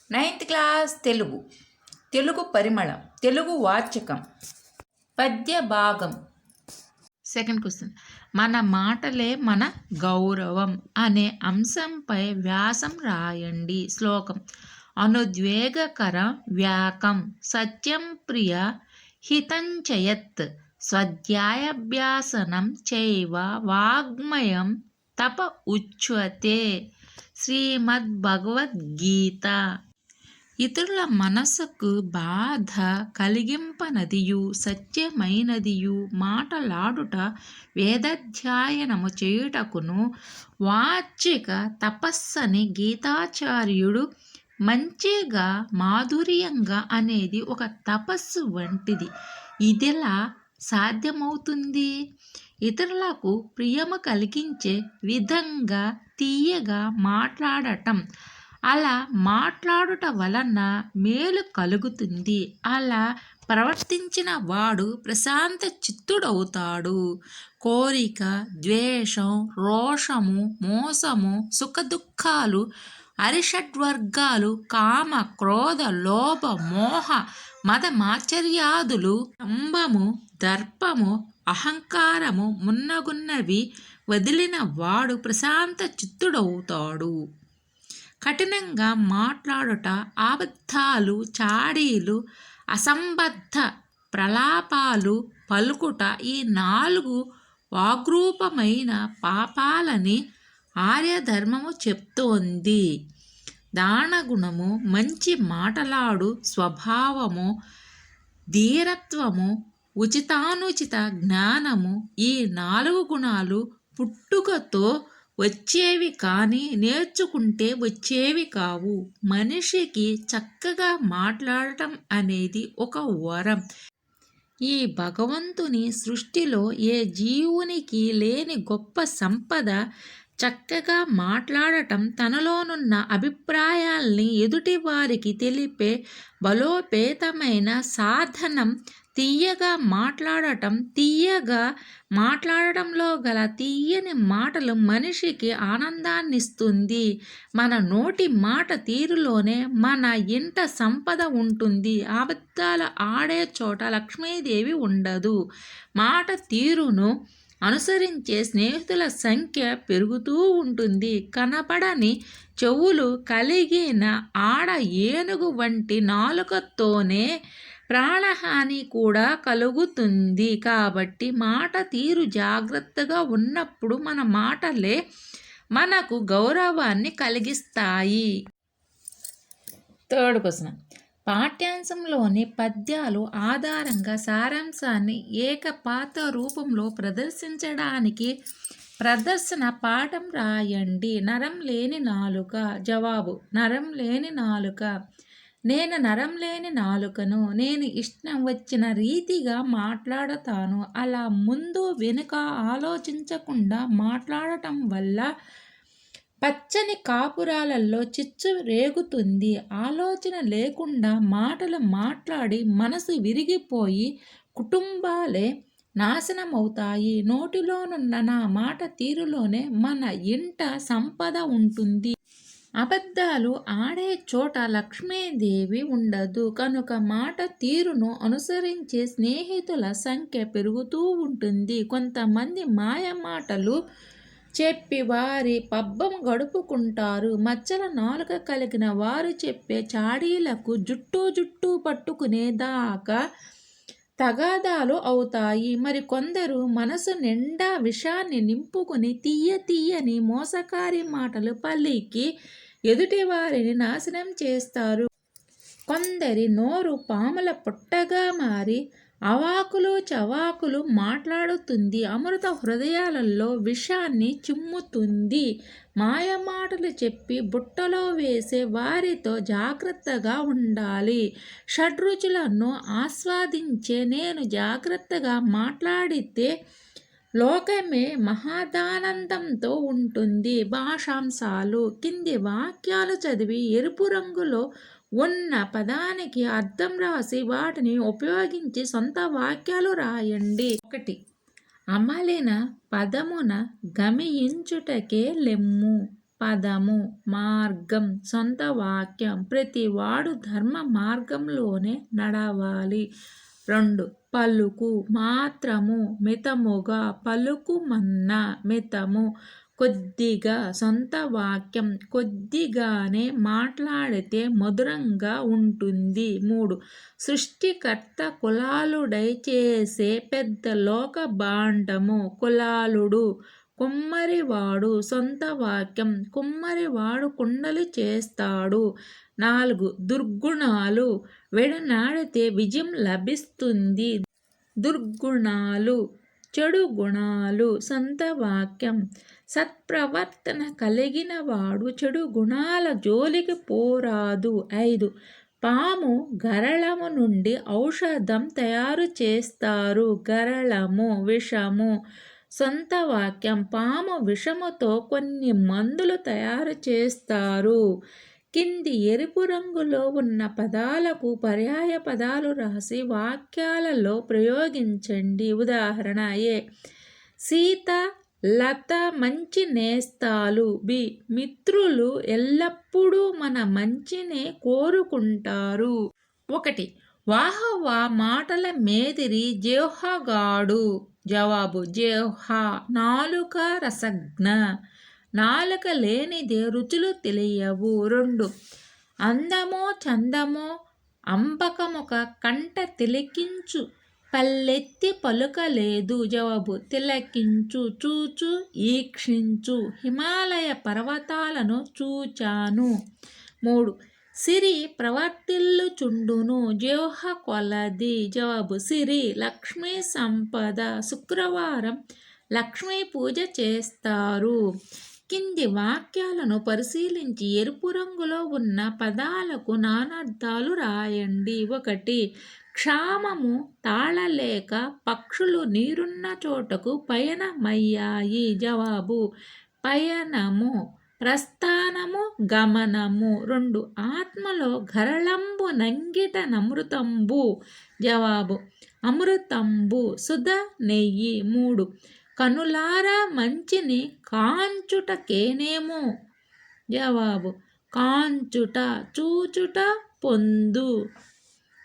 Ninth class Telugu Telugu పరిమళం తెలుగు వాచకం పద్య భాగం. Second question. మన మాటలే మన గౌరవం అనే అంశంపై వ్యాసం రాయండి. శ్లోకం. అనుద్వేగకర వ్యాకం సత్యం ప్రియ హితంచయత్ స్వాధ్యాయాభ్యాసనం చైవ వాగ్మయం తప ఉచ్యతే. శ్రీమద్భగవద్గీత. ఇతరుల మనసుకు బాధ కలిగింపనదియు సత్యమైనదియు మాటలాడుట వేదాధ్యయనము చేయుటకును వాచిక తపస్సని గీతాచార్యుడు మంచిగా మాధుర్యంగా అనేది ఒక తపస్సు వంటిది. ఇదెలా సాధ్యమవుతుంది? ఇతరులకు ప్రియము కలిగించే విధంగా తీయగా మాట్లాడటం. అలా మాట్లాడుట వలన మేలు కలుగుతుంది. అలా ప్రవర్తించిన వాడు ప్రశాంత చిత్తుడవుతాడు. కోరిక, ద్వేషం, రోషము, మోసము, సుఖదుఖాలు, అరిషడ్వర్గాలు, కామ, క్రోధ, లోభ, మోహ, మద మాచర్యాదులు, డంబము, దర్పము, అహంకారము మున్నగున్నవి వదిలిన వాడు ప్రశాంత చిత్తుడవుతాడు. కఠినంగా మాట్లాడుట, అబద్ధాలు, చాడీలు, అసంబద్ధ ప్రలాపాలు పలుకుట ఈ 4 వాగ్రూపమైన పాపాలని ఆర్యధర్మము చెప్తోంది. దానగుణము, మంచి మాటలాడు స్వభావము, ధీరత్వము, ఉచితానుచిత జ్ఞానము ఈ 4 గుణాలు పుట్టుకతో వచ్చేవి కానీ నేర్చుకుంటే వచ్చేవి కావు. మనిషికి చక్కగా మాట్లాడటం అనేది ఒక వరం. ఈ భగవంతుని సృష్టిలో ఏ జీవునికి లేని గొప్ప సంపద. చక్కగా మాట్లాడటం తనలోనున్న అభిప్రాయాల్ని ఎదుటి వారికి తెలిపే బలోపేతమైన సాధనం. తీయగా మాట్లాడటంలో గల తీయని మాటలు మనిషికి ఆనందాన్నిస్తుంది. మన నోటి మాట తీరులోనే మన ఇంట సంపద ఉంటుంది. అబద్ధాలు ఆడే చోట లక్ష్మీదేవి ఉండదు. మాట తీరును అనుసరించే స్నేహితుల సంఖ్య పెరుగుతూ ఉంటుంది. కనపడని చెవులు కలిగిన ఆడ ఏనుగు వంటి నాలుకతోనే ప్రాణహాని కూడా కలుగుతుంది. కాబట్టి మాట తీరు జాగ్రత్తగా ఉన్నప్పుడు మన మాటలే మనకు గౌరవాన్ని కలిగిస్తాయి. Third question. పాఠ్యాంశంలోని పద్యాలు ఆధారంగా సారాంశాన్ని ఏకపాత్ర రూపంలో ప్రదర్శించడానికి ప్రదర్శన పాఠం రాయండి. నరం లేని నాలుక. జవాబు. నరం లేని నాలుక. నేను నరం లేని నాలుకను. నేను ఇష్టం వచ్చిన రీతిగా మాట్లాడతాను. అలా ముందు వెనుక ఆలోచించకుండా మాట్లాడటం వల్ల పచ్చని కాపురాలలో చిచ్చు రేగుతుంది. ఆలోచన లేకుండా మాటలు మాట్లాడి మనసు విరిగిపోయి కుటుంబాలే నాశనమవుతాయి. నోటిలోనున్న నా మాట తీరులోనే మన ఇంట సంపద ఉంటుంది. అబద్ధాలు ఆడే చోట లక్ష్మీదేవి ఉండదు. కనుక మాట తీరును అనుసరించే స్నేహితుల సంఖ్య పెరుగుతూ ఉంటుంది. కొంతమంది మాయ మాటలు చెప్పి వారి పబ్బం గడుపుకుంటారు. మచ్చల నాలుక కలిగిన వారు చెప్పే చాడీలకు జుట్టు పట్టుకునే దాకా తగాదాలు అవుతాయి. మరి కొందరు మనసు నిండా విషాన్ని నింపుకుని తీయని మోసకారి మాటలు పలికి ఎదుటి వారిని నాశనం చేస్తారు. కొందరి నోరు పాముల పుట్టగా మారి అవాకులు చవాకులు మాట్లాడుతుంది. అమృత హృదయాలలో విషాన్ని చిమ్ముతుంది. మాయమాటలు చెప్పి బుట్టలో వేసే వారితో జాగ్రత్తగా ఉండాలి. షడ్రుచులను ఆస్వాదించే నేను జాగ్రత్తగా మాట్లాడితే లోకమే మహాదానందంతో ఉంటుంది. భాషాంశాలు. కింది వాక్యాలు చదివి ఎరుపు రంగులో ఉన్న పదానికి అర్థం రాసి వాటిని ఉపయోగించి సొంత వాక్యాలు రాయండి. 1. అమలిన పదమున గమియించుటకే లెమ్ము. పదము, మార్గం, సొంత వాక్యం. ప్రతివాడు ధర్మ మార్గంలోనే నడవాలి. 2. పలుకు, మాత్రము, మితముగా, పలుకుమన్న, మితము, కొద్దిగా. సొంత వాక్యం, కొద్దిగానే మాట్లాడితే మధురంగా ఉంటుంది. 3. సృష్టికర్త కులాలుడై చేసే పెద్ద లోక భాండము. కులాలుడు, కుమ్మరివాడు. సొంత వాక్యం, కుమ్మరివాడు కుండలు చేస్తాడు. 4. దుర్గుణాలు, విడనాడితే విజయం లభిస్తుంది. దుర్గుణాలు, చెడు గుణాలు. సొంత వాక్యం, సత్ప్రవర్తన కలిగిన వాడు చెడు గుణాల జోలికి పోరాదు. 5. పాము గరళము నుండి ఔషధం తయారు చేస్తారు. గరళము, విషము. సొంత వాక్యం, పాము విషముతో కొన్ని మందులు తయారు చేస్తారు. కింది ఎరుపు రంగులో ఉన్న పదాలకు పర్యాయ పదాలు రాసి వాక్యాలలో ప్రయోగించండి. ఉదాహరణ: ఏ. సీత, లత మంచి నేస్తాలు. బి. మిత్రులు ఎల్లప్పుడూ మన మంచినే కోరుకుంటారు. 1. వాహవా మాటల మేదిరి జిహ్వగాడు. జవాబు: జిహ్వ. నాలుక రసజ్ఞ. నాలుక లేనిదే రుచులు తెలియవు. 2. అందమో చందమో అంబకముక కంట తిలకించు, పల్లెత్తి పలుకలేదు. జవాబు: తిలకించు. చూచు, ఈక్షించు. హిమాలయ పర్వతాలను చూచాను. 3. సిరి ప్రవర్తిల్లుచుండును, జిహ్వ కొలది. జవాబు: సిరి, లక్ష్మీ సంపద. శుక్రవారం లక్ష్మీ పూజ చేస్తారు. కింది వాక్యాలను పరిశీలించి ఎరుపు రంగులో ఉన్న పదాలకు నానార్థాలు రాయండి. 1. క్షామము తాళలేక పక్షులు నీరున్న చోటకు పయనమయ్యాయి. జవాబు: పయనము, ప్రస్థానము, గమనము. 2. ఆత్మలో గరళంబు నంగిట నమృతంబు. జవాబు: అమృతంబు, సుధ, నెయ్యి. 3. కనులారా మంచిని కాంచుటకేనేమో. జవాబు: కాంచుట, చూచుట, పొందు.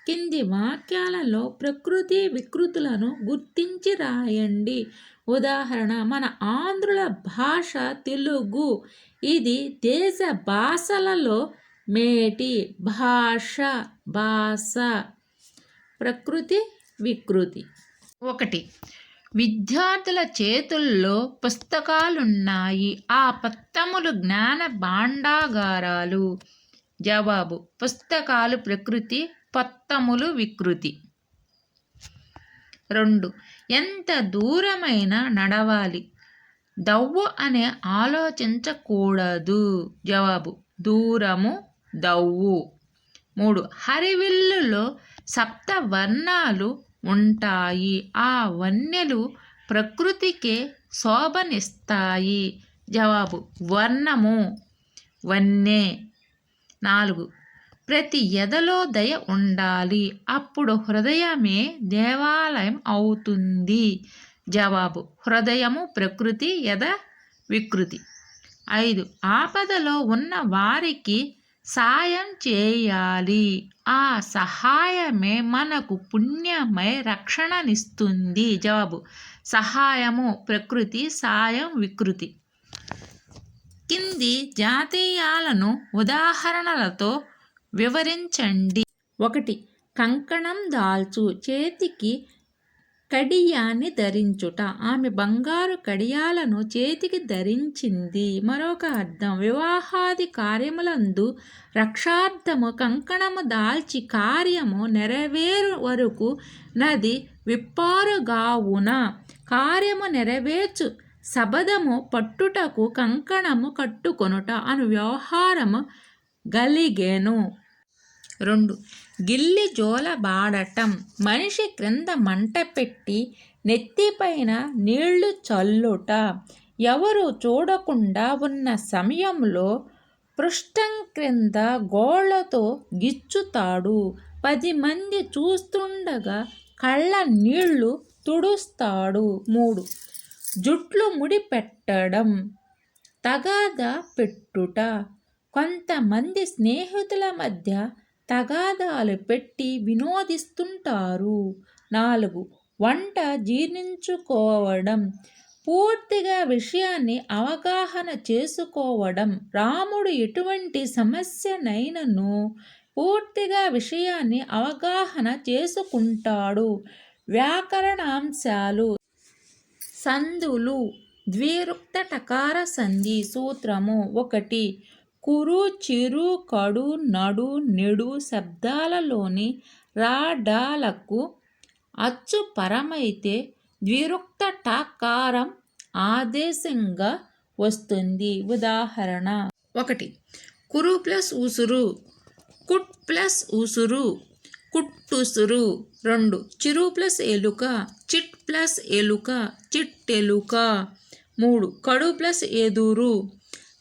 కింది వాక్యాలలో ప్రకృతి వికృతులను గుర్తించి రాయండి. ఉదాహరణ: మన ఆంధ్రుల భాష తెలుగు. ఇది దేశ భాషలలో మేటి. భాష, భాష. ప్రకృతి వికృతి. 1. విద్యార్థుల చేతుల్లో పుస్తకాలున్నాయి. ఆ పత్తములు జ్ఞాన భాండాగారాలు. జవాబు: పుస్తకాలు ప్రకృతి, పత్తములు వికృతి. 2. ఎంత దూరమైనా నడవాలి, దవ్వు అని ఆలోచించకూడదు. జవాబు: దూరము, దవ్వు. 3. హరివిల్లులో సప్తవర్ణాలు ఉంటాయి. ఆ వన్నెలు ప్రకృతికే శోభనిస్తాయి. జవాబు: వర్ణము, వన్నె. 4. ప్రతి ఎదలో దయ ఉండాలి, అప్పుడు హృదయమే దేవాలయం అవుతుంది. జవాబు: హృదయము ప్రకృతి, ఎద వికృతి. 5. ఆపదలో ఉన్న వారికి సాయం చేయాలి, ఆ సహాయమే మనకు పుణ్యమై రక్షణనిస్తుంది. జవాబు: సహాయము ప్రకృతి, సాయం వికృతి. కింది జాతీయాలను ఉదాహరణలతో వివరించండి. 1. కంకణం దాల్చు, చేతికి కడియాన్ని ధరించుట. ఆమె బంగారు కడియాలను చేతికి ధరించింది. మరొక అర్థం: వివాహాది కార్యములందు రక్షార్థము కంకణము దాల్చి కార్యము నెరవేరు వరకు నది విప్పారుగావున. కార్యము నెరవేర్చు శబదము పట్టుటకు కంకణము కట్టుకొనుట అను వ్యవహారము గలిగెను. 2. గిల్లి జోలబాడటం, మనిషి క్రింద మంట పెట్టి నెత్తిపైన నీళ్లు చల్లుట. ఎవరు చూడకుండా ఉన్న సమయంలో పృష్ఠం క్రింద గోళ్లతో గిచ్చుతాడు. 10 మంది చూస్తుండగా కళ్ళ నీళ్లు తుడుస్తాడు. 3. జుట్లు ముడి పెట్టడం, తగాదా పెట్టుట. కొంతమంది స్నేహితుల మధ్య తగాదాలు పెట్టి వినోదిస్తుంటారు. 4. వంట జీర్ణించుకోవడం. పూర్తిగా విషయాన్ని అవగాహన చేసుకోవడం. రాముడు ఎటువంటి సమస్యనైనను పూర్తిగా విషయాన్ని అవగాహన చేసుకుంటాడు. వ్యాకరణాంశాలు. సందులు. ద్విరుక్త టకార సంధి సూత్రము. 1. కురు, చిరు, కడు, నడు, నెడు శబ్దాలలోని రాడాలకు అచ్చు పరమైతే ద్విరుక్త టకారం ఆదేశంగా వస్తుంది. ఉదాహరణ: 1. కురు ప్లస్ ఉసురు, కుట్ ప్లస్ ఉసురు, కుట్టుసురు. 2. చిరు ప్లస్ ఎలుక, చిట్ ప్లస్ ఎలుక, చిట్టెలుక. 3. కడు ప్లస్ ఎదురు,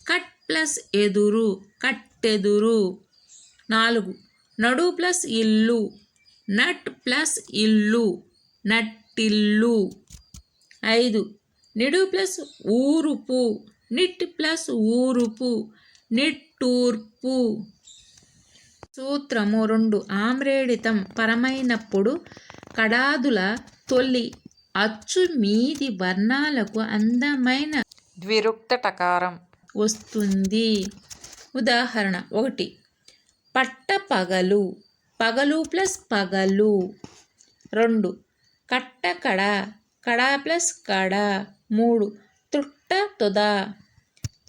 కట్ ప్లస్ ఎదురు, కట్టెదురు. 4. నడు ప్లస్ ఇల్లు, నట్ ప్లస్ ఇల్లు, నట్టిల్లు. 5. నిడు ప్లస్ ఊరుపు, నిట్ ప్లస్ ఊరుపు, నిట్టూర్పు. సూత్రము 2. ఆమ్రేడితం పరమైనప్పుడు కడాదుల తొలి అచ్చు మీది వర్ణాలకు అందమైన ద్విరుక్త టకారం వస్తుంది. ఉదాహరణ: 1. పట్టపగలు, పగలు ప్లస్ పగలు. 2. కట్టకడ, కడ ప్లస్ కడ. 3. తుట్ట తుద,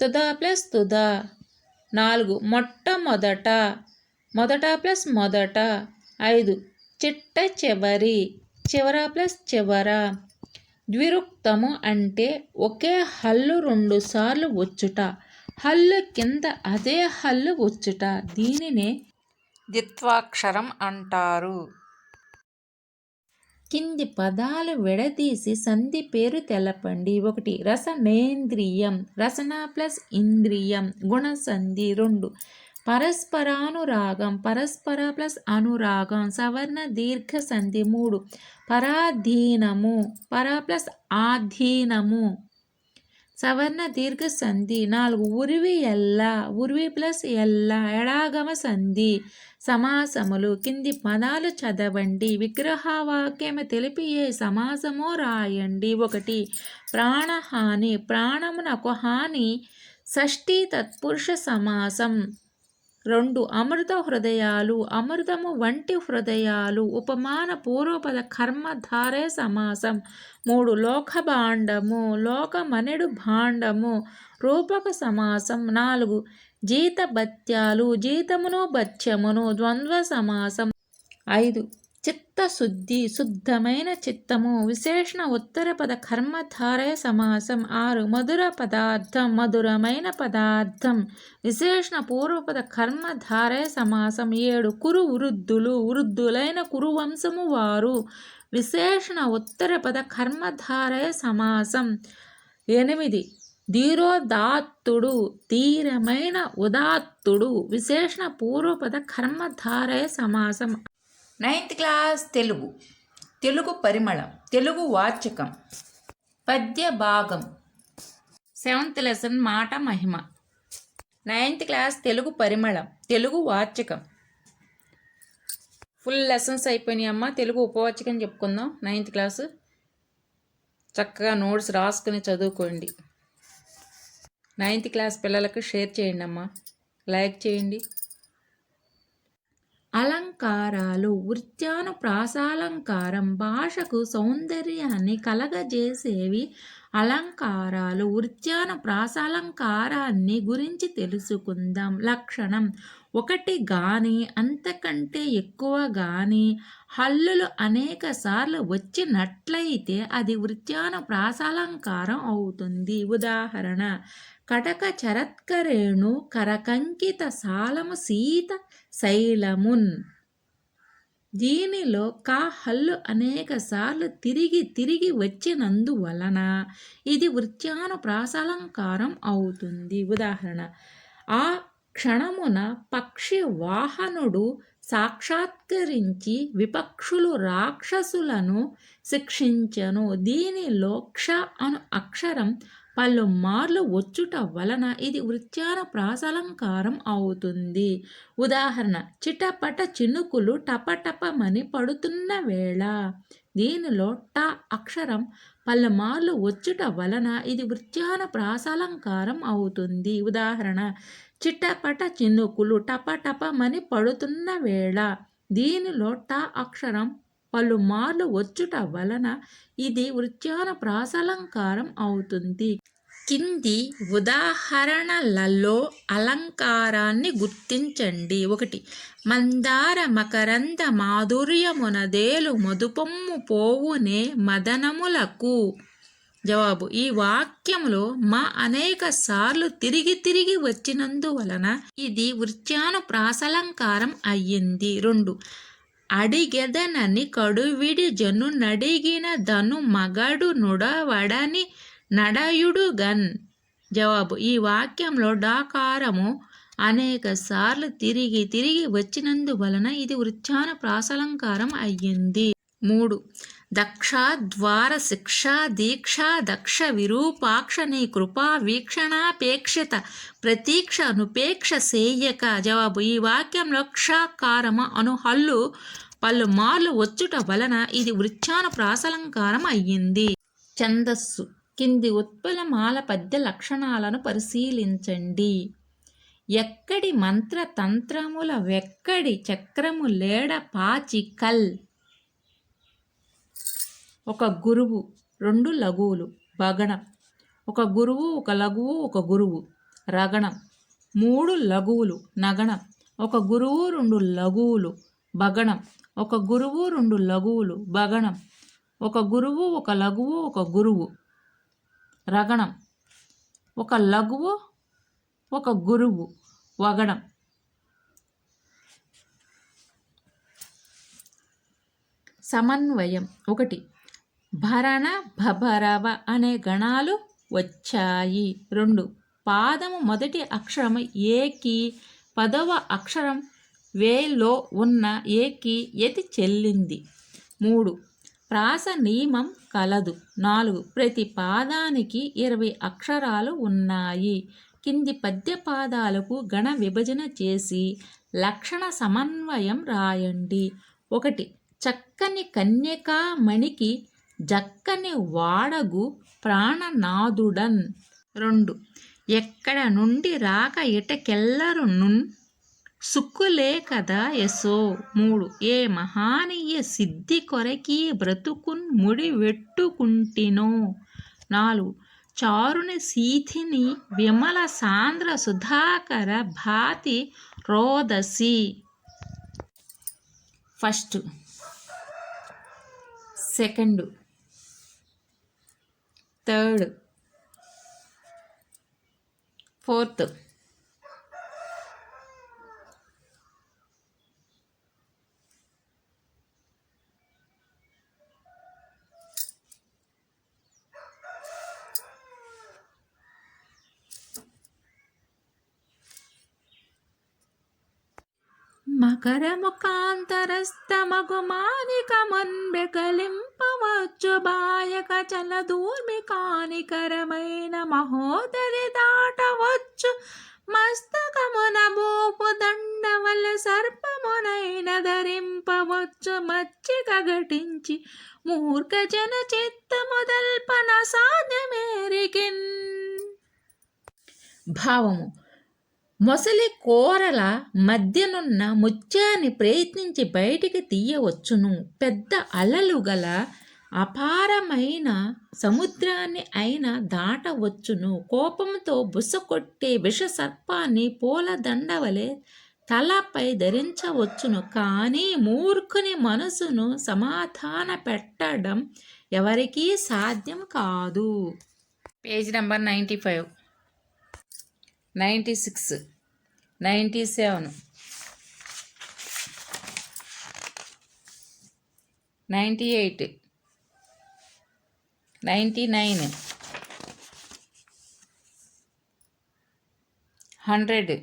తుద ప్లస్ తుద. 4. మొట్టమొదట, మొదట ప్లస్ మొదట. 5. చిట్ట చివరి, చివర ప్లస్ చివర. ద్విరుక్తము అంటే ఒకే హల్లు 2 సార్లు వచ్చుట, హల్లు కింద అదే హల్లు వచ్చుట. దీనినే ద్విత్వాక్షరం అంటారు. కింది పదాలు విడదీసి సంధి పేరు తెలపండి. 1. రసనేంద్రియం, రసన ప్లస్ ఇంద్రియం, గుణసంధి. 2. పరస్పరానురాగం, పరస్పర ప్లస్ అనురాగం, సవర్ణ దీర్ఘ సంధి. 3. పరాధీనము, పర ప్లస్ ఆధీనము, సవర్ణ దీర్ఘ సంధి. 4. ఉరివి ఎల్ల, ఉరివి ప్లస్ ఎల్ల, ఎడాగమ సంధి. సమాసములు. కింది పదాలు చదవండి, విగ్రహవాక్యము తెలిపి ఏ సమాసమో రాయండి. 1. ప్రాణహాని, ప్రాణమునకు హాని షష్ఠీ తత్పురుష సమాసం. 2. అమృత హృదయాలు, అమృతము వంటి హృదయాలు ఉపమాన పూర్వపద కర్మధారయ సమాసం. 3. లోకభాండము, లోకమనెడు భాండము రూపక సమాసం. 4. జీతభత్యాలు, జీతమును భత్యమును ద్వంద్వ సమాసం. 5. చిత్తశుద్ధి, శుద్ధమైన చిత్తము విశేషణ ఉత్తరపద కర్మధారయ సమాసం. 6. మధుర పదార్థం, మధురమైన పదార్థం విశేషణ పూర్వపద కర్మధారయ సమాసం. 7. కురు వృద్ధులు, వృద్ధులైన కురువంశము వారు విశేషణ ఉత్తరపద కర్మధారయ సమాసం. 8. ధీరోదాత్తుడు, ధీరమైన ఉదాత్తుడు విశేషణ పూర్వపద కర్మధారయ సమాసం. 9th class Telugu. తెలుగు పరిమళం, తెలుగు వాచకం, పద్య భాగం. 7th లెసన్ మాట మహిమ. 9th క్లాస్ తెలుగు పరిమళం, తెలుగు వాచకం. ఫుల్ లెసన్స్ అయిపోయినాయి అమ్మ. తెలుగు ఉపవాచకం చెప్పుకుందాం. 9th క్లాసు చక్కగా నోట్స్ రాసుకుని చదువుకోండి. 9th క్లాస్ పిల్లలకు షేర్ చేయండి అమ్మ, లైక్ చేయండి. అలంకారాలు. వృత్యాను ప్రాసాలంకారం, భాషకు సౌందర్యాన్ని కలగజేసేవి అలంకారాలు. వృత్యాను ప్రాసాలంకారాన్ని గురించి తెలుసుకుందాం. లక్షణం. 1 గాని అంతకంటే ఎక్కువ గాని హల్లులు అనేక సార్లు వచ్చినట్లయితే అది వృత్యాను ప్రాసాలంకారం అవుతుంది. ఉదాహరణ: కటక చరత్కరేణు కరకంకిత సాలము సీత శైలమున్. దీనిలో కా హల్లు అనేక సార్లు తిరిగి వచ్చినందువలన ఇది వృత్యాను ప్రాసాలంకారం అవుతుంది. ఉదాహరణ: ఆ క్షణమున పక్షి వాహనుడు సాక్షాత్కరించి విపక్షులు రాక్షసులను శిక్షించెను. దీనిలో క్ష అను అక్షరం పలుమార్లు వచ్చుట వలన ఇది వృత్యాన ప్రాసలంకారం అవుతుంది. ఉదాహరణ: చిటపట చినుకులు టపటపమని పడుతున్న వేళ. దీనిలో ట అక్షరం పలుమార్లు వచ్చుట వలన ఇది వృత్యాన ప్రాసలంకారం అవుతుంది. ఉదాహరణ: చిటపట చినుకులు టపటపమని పడుతున్న వేళ. దీనిలో ట అక్షరం పలుమార్లు వచ్చుట వలన ఇది వృత్యాన ప్రాసలంకారం అవుతుంది. కింది ఉదాహరణలలో అలంకారాన్ని గుర్తించండి. 1. మందార మకరంద మాధుర్యమునదేలు మధుపొమ్ము పోవునే మదనములకు. జవాబు: ఈ వాక్యంలో మా అనేక సార్లు తిరిగి తిరిగి వచ్చినందువలన ఇది వృత్యాను ప్రాసలంకారం అయ్యింది. 2. అడిగెదనని కడువిడి జను నడిగిన ధను మగడు నుడవడని నడయుడుగన్. జవాబు: ఈ వాక్యంలో డాకారము అనేక సార్లు తిరిగి తిరిగి వచ్చినందువలన ఇది వృత్యాన ప్రాసలంకారం అయ్యింది. 3. దక్ష ద్వార శిక్ష దీక్ష దక్ష విరూపాక్ష నీ కృపా వీక్షణాపేక్షిత ప్రతీక్ష అనుపేక్ష సేయక. జవాబు: ఈ వాక్యంలో క్షకారము అను హల్లు పలుమార్లు వచ్చుట వలన ఇది వృత్యాన ప్రాసలంకారం అయ్యింది. ఛందస్సు. కింది ఉత్పలమాల పద్య లక్షణాలను పరిశీలించండి. ఎక్కడి మంత్ర తంత్రముల వెక్కడి చక్రము లేడ పాచికల్. ఒక గురువు, 2 లఘువులు. భగణం. ఒక గురువు, ఒక లఘువు, ఒక గురువు. రగణం. 3 లఘువులు. నగణం. ఒక గురువు, 2 లఘువులు. భగణం. ఒక గురువు, 2 లఘువులు. భగణం. ఒక గురువు, ఒక లఘువు, ఒక గురువు. రగణం. ఒక లఘువు, ఒక గురువు. వగణం. సమన్వయం. 1. భరణ భభరవ అనే గణాలు వచ్చాయి. 2. పాదము మొదటి అక్షరం ఏకి, 10వ అక్షరం వేలో ఉన్న ఏకి యతి చెల్లింది. 3. ప్రాస నియమం కలదు. 4. ప్రతి పాదానికి 20 అక్షరాలు ఉన్నాయి. కింది పద్య పాదాలకు గణ విభజన చేసి లక్షణ సమన్వయం రాయండి. 1. చక్కని కన్యకామణికి జక్కని వాడగు ప్రాణనాథుడన్. 2. ఎక్కడ నుండి రాక ఎటకెల్లరు నున్ సుక్కులే కదా యశో. 3. ఏ మహానీయ సిద్ధి కొరకి బ్రతుకున్ ముడి వెట్టుకుంటినో. 4. చారుని సీథిని విమల సాంద్ర సుధాకర భాతి రోదసి. ఫస్ట్, సెకండ్, థర్డ్, ఫోర్త్, మకరముఖాంతరస్తమగుమానికమన్బెకలింపవచ్చు బాయక చలదూర్మికానికరమైన మహోదరి దాటవచ్చు మస్తకమున బోపు దండవల సర్పమునైన ధరింపవచ్చు మచ్చిక ఘటించి మూర్ఖజన చిత్తముదల్పన సాధ్యమేరికిన్. భావము: మొసలి కోరల మధ్యనున్న ముత్యాన్ని ప్రయత్నించి బయటికి తీయవచ్చును. పెద్ద అలలు గల అపారమైన సముద్రాన్ని అయినా దాటవచ్చును. కోపంతో బుసకొట్టే విష సర్పాన్ని పూలదండవలే తలపై ధరించవచ్చును. కానీ మూర్ఖుని మనసును సమాధాన పెట్టడం ఎవరికీ సాధ్యం కాదు. Page number 95, 96, 97, 98, 99, 100,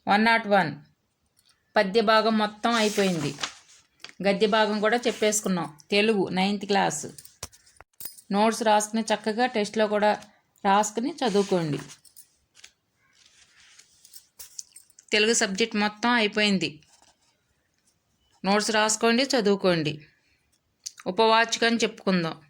101. పద్య భాగం మొత్తం అయిపోయింది. గద్య భాగం కూడా చెప్పేసుకున్నాం. Telugu 9th class. నోట్స్ రాసుకుని చక్కగా టెస్ట్లో కూడా రాసుకుని చదువుకోండి. తెలుగు సబ్జెక్ట్ మొత్తం అయిపోయింది. నోట్స్ రాసుకోండి, చదువుకోండి. ఉపవాచకం చెప్పుకుందాం.